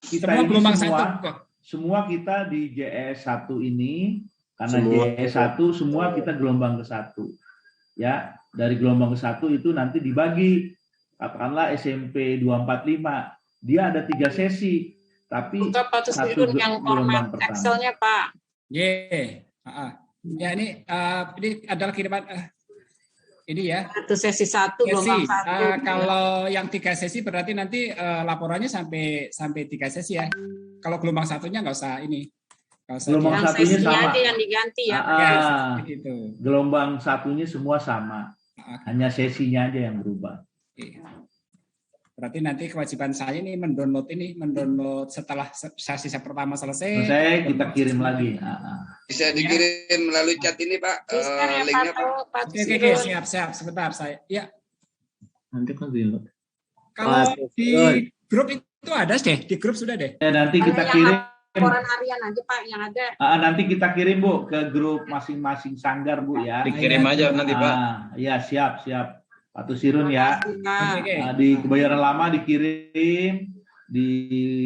kita Semua ini gelombang semua, 1 kok. semua kita di JS1 ini, karena Semua. JS1 semua kita gelombang ke-1. Ya, dari gelombang ke-1 itu nanti dibagi. Katakanlah SMP 245, dia ada 3 sesi, tapi Buka Pak satu Tusirun yang gelombang format pertama. Excel-nya Pak. Ya ini adalah kiriman ini ya. Itu sesi 1 Sesi. gelombang 1. Kalau yang 3 sesi berarti nanti laporannya sampai 3 sesi ya. Kalau gelombang satunya nggak usah ini. Nggak usah Gelombang Yang satunya sesinya sama. aja yang diganti ya. gitu. Gelombang satunya semua sama, hanya sesinya aja yang berubah. Oke. Berarti nanti kewajiban saya ini mendownload setelah sesi pertama selesai. Selesai kita kirim lagi. Bisa dikirim melalui chat ini Pak, Share ya linknya Pak. Pak. Pak Oke, Tusirun. siap. Sebentar saya. Ya, Nanti kan di kalau di grup itu ada deh, di grup sudah deh. Nanti kita Yang kirim. laporan harian aja Pak yang ada. Nanti kita kirim Bu ke grup masing-masing sanggar Bu ya. Dikirim aja nanti Pak. Ya siap. Pak Tusirun ya. Oke. Di Kebayoran Lama dikirim, di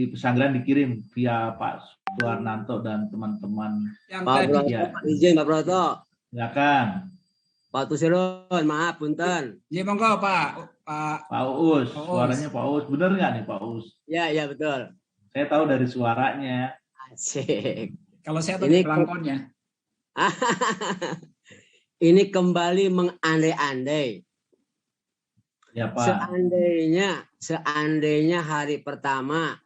pesanggrahan dikirim via Pak Suwarnanto dan teman-teman. Yang Pak tadi Broto, ya. izin Pak Broto. Silakan. Pak Tusirun, maaf, punten. ya monggo Pak. Pak Uus, Pak Uus. suaranya Pak Uus. Bener nggak nih Pak Uus? Ya, betul. Saya tahu dari suaranya. Asik. Kalau saya Ini tuh belangkonnya. Ini kembali mengandai-andai. Ya Pak. Seandainya hari pertama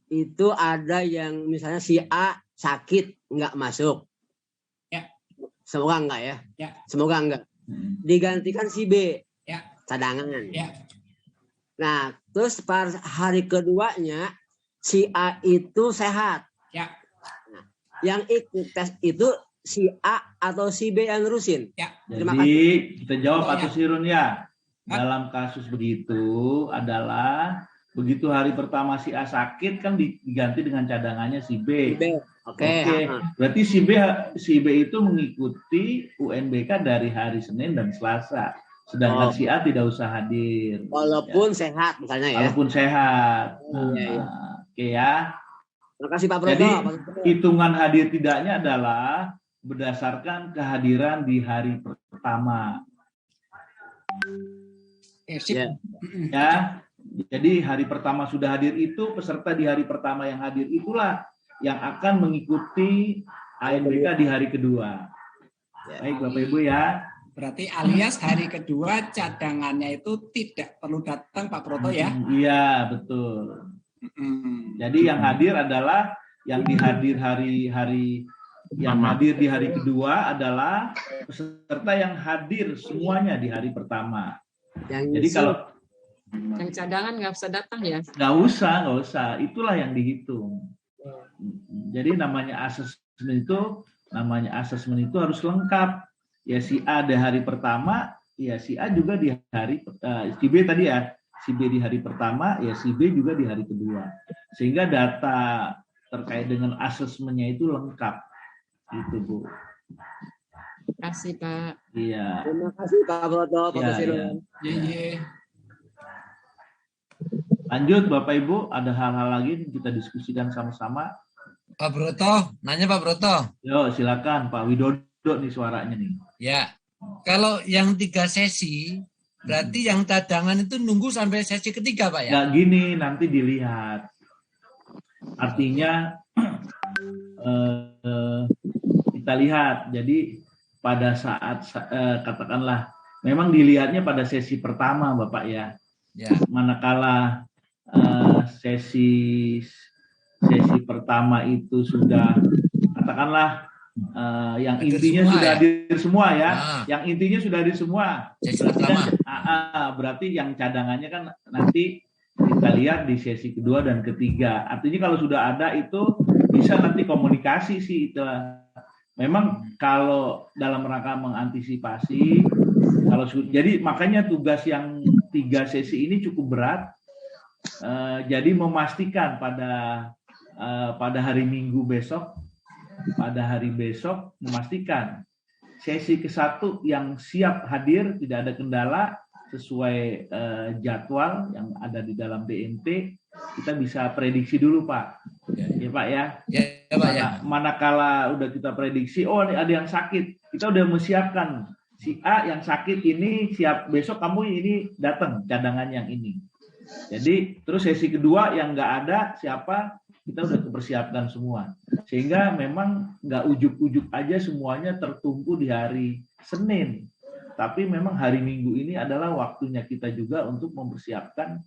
itu ada yang misalnya si A sakit nggak masuk. Ya. Semoga enggak ya. Ya. Semoga enggak. Digantikan si B. Ya. Cadangan. Ya. Nah, terus pas hari keduanya si A itu sehat. Ya. Nah, yang ikut tes itu si A atau si B yang nerusin. Ya. Terima Jadi kita jawab Oh, Pak ya. Tusirun ya. Dalam kasus begitu adalah begitu hari pertama si A sakit kan diganti dengan cadangannya si B. B. Oke. Berarti si B itu mengikuti UNBK dari hari Senin dan Selasa. Sedangkan si A tidak usah hadir. Walaupun sehat misalnya ya. Walaupun sehat. Iya. Oke ya. Terima kasih Pak Broto. Jadi hitungan hadir tidaknya adalah berdasarkan kehadiran di hari pertama. Sip. Ya. Ya. Jadi hari pertama sudah hadir itu, peserta di hari pertama yang hadir itulah yang akan mengikuti ANBK di hari kedua. Ya. Baik Bapak Ibu ya. Berarti alias hari kedua cadangannya itu tidak perlu datang Pak Broto ya. Iya, betul. Jadi yang hadir adalah yang dihadir hari yang hadir di hari kedua adalah peserta yang hadir semuanya di hari pertama. Jadi kalau Yang cadangan nggak usah datang ya. nggak usah, itulah yang dihitung. Jadi namanya asesmen itu harus lengkap. Ya si A di hari pertama, ya si A juga di hari si B tadi ya, si B di hari pertama, ya si B juga di hari kedua. Sehingga data terkait dengan asesmennya itu lengkap. Gitu Bu. Terima kasih Pak. Iya. Terima kasih Pak Broto, Pak Ya, Tusirun. Iya. Lanjut Bapak Ibu, ada hal-hal lagi yang kita diskusikan sama-sama. Pak Broto, nanya Pak Broto. Yo, silakan Pak Widodo nih suaranya nih. Ya, kalau yang 3 sesi, berarti yang cadangan itu nunggu sampai sesi ketiga Pak ya? Nggak gini, nanti dilihat. Artinya kita lihat. Jadi pada saat katakanlah, memang dilihatnya pada sesi pertama Bapak ya. Ya. Manakala sesi pertama itu sudah katakanlah yang Hadir intinya semua sudah ya? hadir semua ya. Ah. Yang intinya sudah hadir semua. Sesi Berarti pertama. kan, berarti yang cadangannya kan nanti kita lihat di sesi kedua dan ketiga. Artinya kalau sudah ada itu bisa nanti komunikasi sih itu. Memang kalau dalam rangka mengantisipasi, jadi makanya tugas yang 3 sesi ini cukup berat. Jadi memastikan pada hari Minggu besok, memastikan sesi ke-1 yang siap hadir, tidak ada kendala sesuai jadwal yang ada di dalam DNT, kita bisa prediksi dulu Pak. Ya Pak ya. Ya, Pak ya. Manakala udah kita prediksi, oh ini ada yang sakit, kita udah menyiapkan si A yang sakit ini siap, besok kamu ini datang cadangan yang ini. Jadi terus sesi kedua yang nggak ada siapa, kita udah persiapkan semua. Sehingga memang nggak ujuk-ujuk aja semuanya tertumpu di hari Senin. Tapi memang hari Minggu ini adalah waktunya kita juga untuk mempersiapkan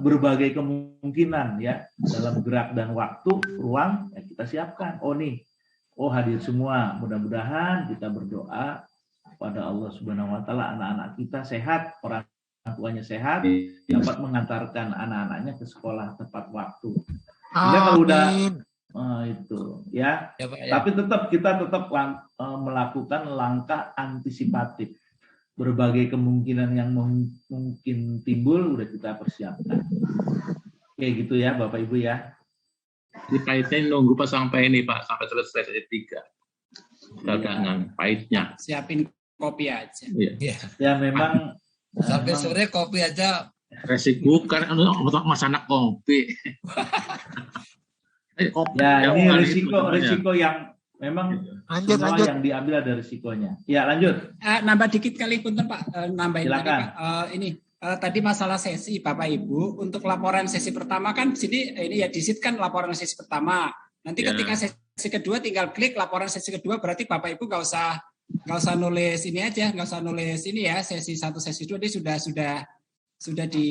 berbagai kemungkinan ya dalam gerak dan waktu, ruang ya kita siapkan. Oh hadir semua. Mudah-mudahan kita berdoa pada Allah Subhanahu Wa Taala anak-anak kita sehat, orang tuanya sehat, dapat mengantarkan anak-anaknya ke sekolah tepat waktu. Sehingga kalau udah itu ya, Ya, Pak, ya. tapi kita tetap melakukan langkah antisipatif. Berbagai kemungkinan yang mungkin timbul udah kita persiapkan. Kayak gitu ya Bapak Ibu ya. Di pahitnya nunggu pas sampai ini Pak, sampai selesai sesi 3. Cadangan pahitnya. Siapin kopi aja. Iya. Ya memang Sampai sore kopi aja. Resiko kan untuk mas anak kopi. Kopi ya ini bukan itu risiko yang memang semua yang diambil ada risikonya. Ya lanjut. Nambah dikit kali punten Pak, nambahin tadi Silakan. Pak. Tadi masalah sesi Bapak Ibu untuk laporan sesi pertama kan sini ini ya disit kan laporan sesi pertama. Nanti Ya. ketika sesi kedua tinggal klik laporan sesi kedua, berarti Bapak Ibu nggak usah nulis ini aja, nggak usah nulis ini ya sesi 1 sesi 2 ini sudah di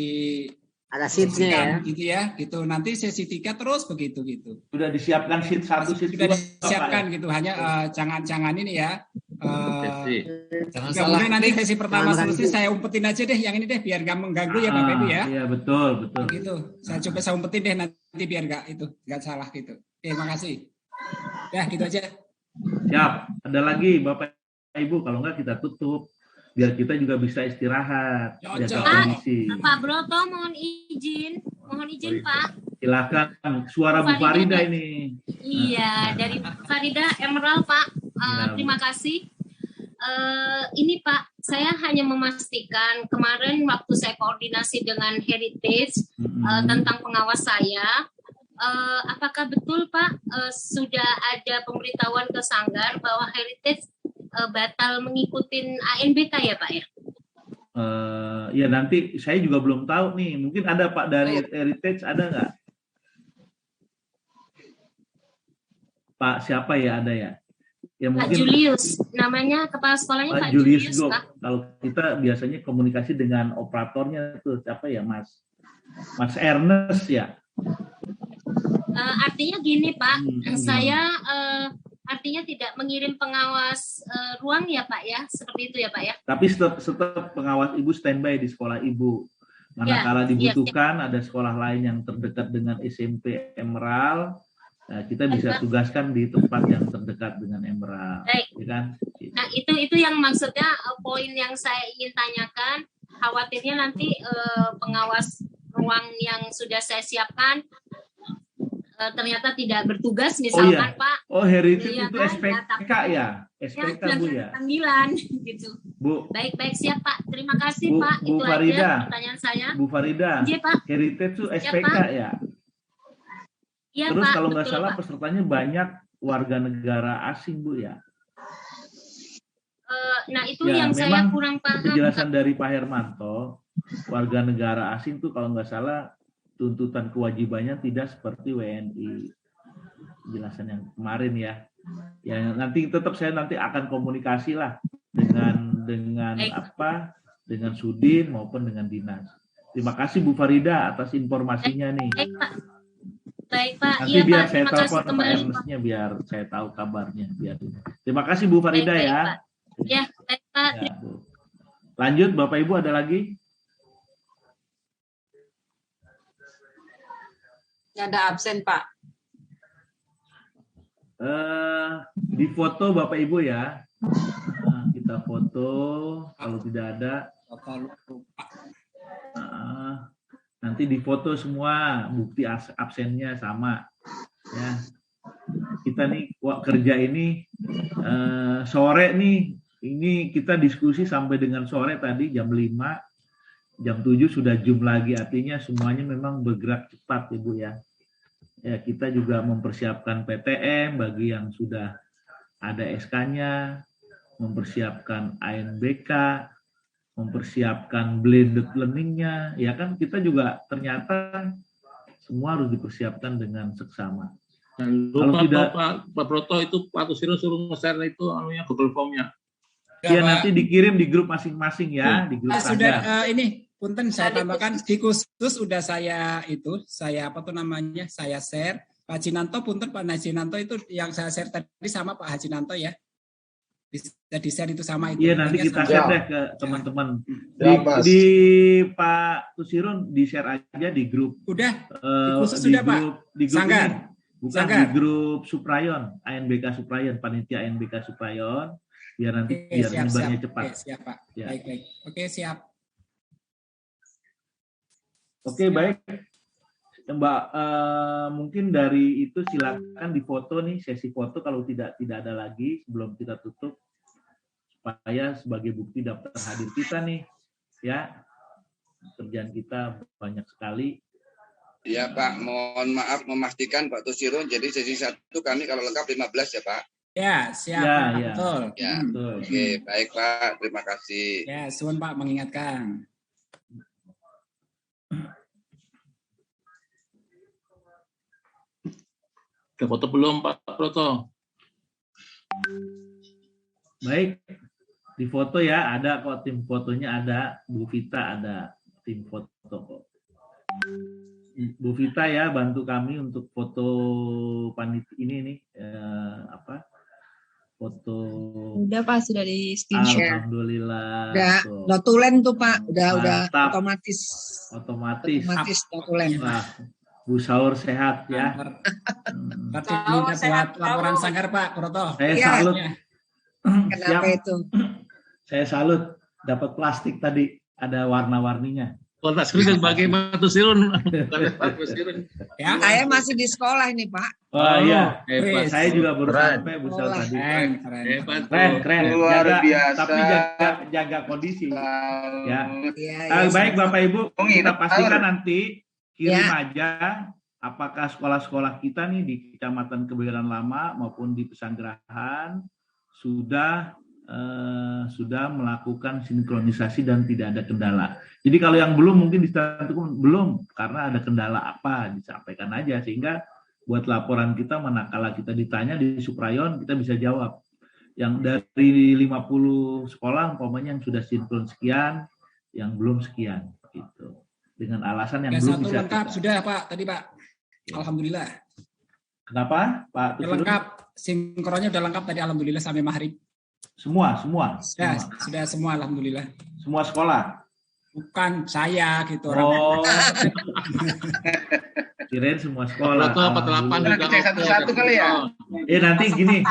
Ada sheet-nya ya. gitu ya, gitu. Nanti sesi 3 terus begitu gitu. Sudah disiapkan sheet 1, sheet 2. Sudah disiapkan gitu. Hanya jangan ini ya. Jangan Nggak salah boleh nanti klik. sesi pertama Jangan selesai saya umpetin aja deh yang ini deh biar nggak mengganggu ya Bapak Ibu ya. Iya betul. Gitu. Saya umpetin deh nanti biar nggak salah gitu. Oke, makasih. Ya, gitu aja. Siap. Ada lagi Bapak Ibu, kalau enggak kita tutup biar kita juga bisa istirahat, jaga kondisi. Pak Broto mohon izin Pak. Silakan, suara Bu Farida ini. Iya, dari Farida Emerald Pak. Terima kasih. Ini Pak, saya hanya memastikan kemarin waktu saya koordinasi dengan Heritage tentang pengawas saya, apakah betul Pak sudah ada pemberitahuan ke Sanggar bahwa Heritage batal mengikuti ANBK ya Pak ya? Ya nanti saya juga belum tahu nih, mungkin ada Pak dari Heritage, ada nggak? Pak siapa ya, ada ya? Ya Pak mungkin Julius, namanya kepala sekolahnya Pak Julius Julius Go. Pak. Kalau kita biasanya komunikasi dengan operatornya tuh siapa ya, Mas Ernest ya? Artinya gini Pak, saya artinya tidak mengirim pengawas ruang ya Pak ya, seperti itu ya Pak ya. Tapi tetap pengawas Ibu standby di sekolah Ibu. Manakala dibutuhkan ada sekolah lain yang terdekat dengan SMP Emerald, kita bisa tugaskan di tempat yang terdekat dengan Emerald. Baik. Ya kan? Nah itu yang maksudnya poin yang saya ingin tanyakan. Khawatirnya nanti pengawas ruang yang sudah saya siapkan ternyata tidak bertugas misalkan Pak. Oh Heritage ya itu kan? SPK ya? SPK Bu ya? Panggilan gitu. Bu. Baik siap Pak. Terima kasih Bu, Pak. Bu Itu Farida. aja pertanyaan saya. Bu Farida. Iya Pak. Heritage itu SPK ya? Iya Terus Pak. kalau nggak betul, salah Pak. pesertanya banyak warga negara asing Bu ya? Nah itu Ya, yang saya memang kurang paham. penjelasan dari Pak Hermanto, warga negara asing tuh kalau nggak salah tuntutan kewajibannya tidak seperti WNI. Penjelasan yang kemarin ya. Ya nanti saya akan komunikasi lah dengan dengan Sudin maupun dengan dinas. Terima kasih Bu Farida atas informasinya nih. Baik Pak. Baik Pak. Nanti Iya biar Pak, saya terima kasih telepon Pak kembali. Ernestnya biar saya tahu kabarnya. Biar. Terima kasih Bu Farida Baik, ya. Pak. Ya, baik Pak. Ya, Bu. Lanjut Bapak Ibu ada lagi? Ada absen Pak. Di foto Bapak Ibu ya. Nah, kita foto. Kalau tidak ada, nanti difoto semua bukti absennya sama. Ya, kita nih kerja ini sore nih. Ini kita diskusi sampai dengan sore tadi jam 5, jam 7 sudah Zoom lagi. Artinya semuanya memang bergerak cepat Ibu ya. Ya, kita juga mempersiapkan PTM bagi yang sudah ada SK-nya, mempersiapkan ANBK, mempersiapkan blended learning-nya. Ya kan kita juga ternyata semua harus dipersiapkan dengan seksama. Dan lupa Pak Broto itu Pak Tusiro suruh nge-share itu Google Form-nya. Ya nanti dikirim di grup masing-masing ya, di grup sudah ini punten saya tambahkan di khusus udah saya saya share Pak Jinanto, punten Pak Najinanto itu yang saya share tadi sama Pak Hajinanto ya. Bisa di-share itu sama itu. Iya nanti kita share deh ke teman-teman. Di Pak Tusirun di-share aja di grup. Udah, di khusus sudah Pak. Di grup Sanggar. Ini. Bukan di grup Suprayon, ANBK Suprayon, panitia ANBK Suprayon, biar nanti biar nyebarnya cepat. Oke, siap Pak. Ya. Baik. Oke, siap. Oke, baik. Mbak, mungkin dari itu silakan difoto nih, sesi foto kalau tidak ada lagi sebelum kita tutup, supaya sebagai bukti daftar hadir kita nih, ya. Kerjaan kita banyak sekali. Ya Pak, mohon maaf memastikan Pak Tusiro, jadi sesi 1 kami kalau lengkap 15 ya Pak. Ya, siap ya, Pak, ya. betul. Ya, oke, baik Pak, terima kasih. Ya, suwun Pak mengingatkan. Udah foto belum Pak Broto? Baik, di foto ya, ada kok tim fotonya ada, Bu Vita ada tim foto kok. Bu Vita ya bantu kami untuk foto panitia ini nih foto. Udah Pak sudah di screen share. Alhamdulillah. Udah tulen tuh Pak, udah otomatis. Otomatis tulen. Bu Saur sehat ya. Berarti minta buat laporan Sanggar Pak Broto. Saya salut. Kenapa itu? Saya salut dapat plastik tadi ada warna-warninya. Warna screen sebagai Pak Tusirun. Ya, saya masih di sekolah ini Pak. Oh iya, saya juga baru sampai Bu Sal tadi. Keren. Luar biasa. Tapi jaga kondisi. Ya. Baik Bapak Ibu, kita pastikan nanti kirim aja apakah sekolah-sekolah kita nih di Kecamatan Kebayoran Lama maupun di Pesanggerahan sudah melakukan sinkronisasi dan tidak ada kendala. Jadi kalau yang belum mungkin dicantumkan belum karena ada kendala apa disampaikan aja sehingga buat laporan kita manakala kita ditanya di Suprayon kita bisa jawab. Yang dari 50 sekolah umpamanya yang sudah sinkron sekian, yang belum sekian gitu. Dengan alasan yang belum bisa lengkap kita. Sudah Pak tadi Pak. Alhamdulillah. Kenapa Pak? Lengkap, sinkronnya udah lengkap tadi alhamdulillah sampai maghrib. Semua. Sudah semua alhamdulillah. Semua sekolah. Bukan saya gitu Oh. Kirain semua sekolah. Broto 48 juga satu-satu kali ya. Nanti gini,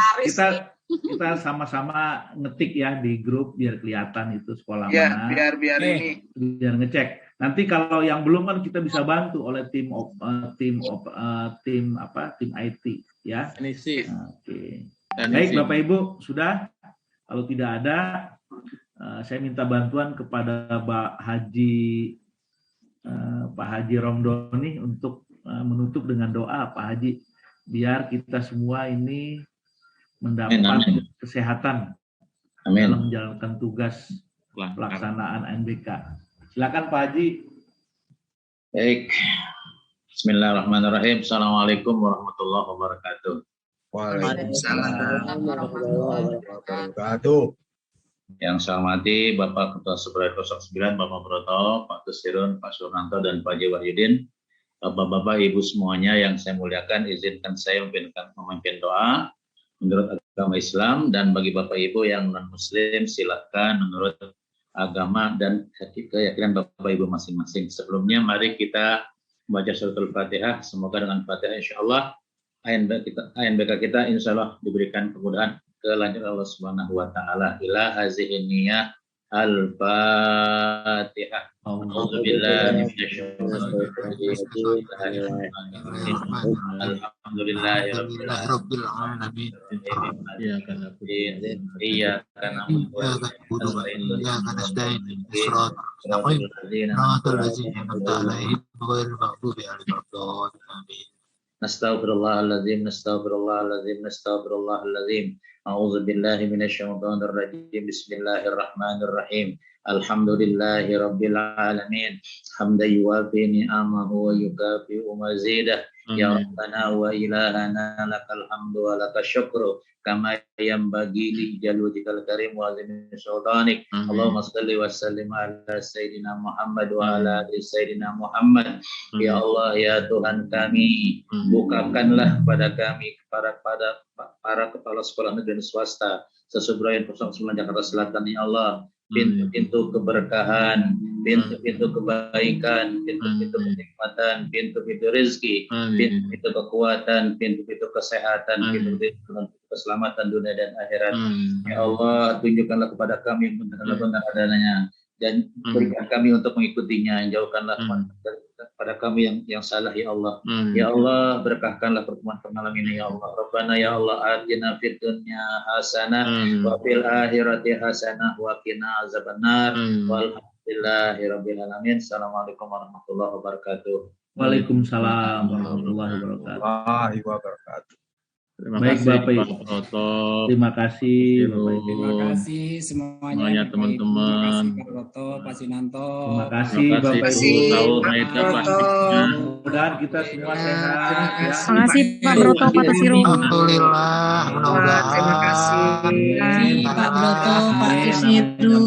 kita sama-sama ngetik ya di grup biar kelihatan itu sekolah mana. Biar ini. Biar ngecek. Nanti kalau yang belum kan kita bisa bantu oleh tim IT ya. Oke. Baik Bapak Ibu sudah. Kalau tidak ada, saya minta bantuan kepada Pak Haji Romdoni untuk menutup dengan doa Pak Haji, biar kita semua ini mendapat kesehatan dalam menjalankan tugas pelaksanaan ANBK. Silakan Pak Haji. Baik. Bismillahirrahmanirrahim. Assalamualaikum warahmatullahi wabarakatuh. Waalaikumsalam warahmatullahi wabarakatuh. Yang saya hormati Bapak Ketua Suprayon 09 Bapak Broto, Pak Tusirun, Pak Suranto dan Pak Haji Wahyudin, Bapak-bapak, Ibu semuanya yang saya muliakan, izinkan saya memimpin doa menurut agama Islam, dan bagi Bapak Ibu yang non-Muslim silakan menurut agama dan keyakinan Bapak Ibu masing-masing. Sebelumnya mari kita membaca suratul Fatihah. Semoga dengan Fatihah insyaallah ANBK kita insyaallah diberikan kemudahan kelancaran Allah Subhanahu wa taala. Ila hazihi niyyah Al-Fatihah. A'udzubillahi minasyaitonir rajim. Alhamdulillahirabbil alamin. Iyyaka na'budu wa iyyaka nasta'in. Shiratal ladzina an'amta 'alaihim ghairil maghdubi 'alaihim waladdallin. Nastaghfirullahaladzim. A'udzu billahi minasyaitonir rajim. Bismillahirrahmanirrahim. Alhamdulillahi rabbil alamin. Hamdan yuwafi ni'amahu wa yukafi'u mazidah. Ya Rabbana wa ilahana lakal hamdu wa lakal syukru kama yanbaghi li jaludikal karim wa azimi sultanik. Allahumma shalli wa sallim ala sayyidina Muhammad wa ala ali sayyidina Muhammad. Ya Allah, ya Tuhan kami, bukakanlah pada kami para kepala sekolah negeri dan swasta sesubrayaan Pusat Jakarta Selatan, ya Allah, pintu-pintu keberkahan, pintu-pintu kebaikan, pintu-pintu kenikmatan, pintu-pintu rezeki, pintu-pintu kekuatan, pintu-pintu kesehatan, pintu-pintu keselamatan dunia dan akhirat. Ya Allah, tunjukkanlah kepada kami benar-benar adanya dan berikan kami untuk mengikutinya. Jauhkanlah pada kami yang salah, ya Allah. Ya Allah, berkahkanlah pertemuan malam ini, ya Allah. Rabbana ya Allah, atina fid dunya hasanah wa fil akhirati hasanah wa qina azabannar. Walhamdulillahirabbil alamin. Assalamualaikum warahmatullahi wabarakatuh. Waalaikumsalam warahmatullahi wabarakatuh. Terima Baik, kasih Bapak Ibu. Pak Broto. Terima kasih Bapak Ibu. Terima kasih semuanya teman-teman. Terima kasih Pak Broto, Pak Sinanto. Terima kasih Bapak Ibu. Mudah-mudahan kita semua sehat. Terima kasih Pak Broto, Pak Tasiro. Alhamdulillah. Terima kasih. Pak Broto, Pak Tasiro.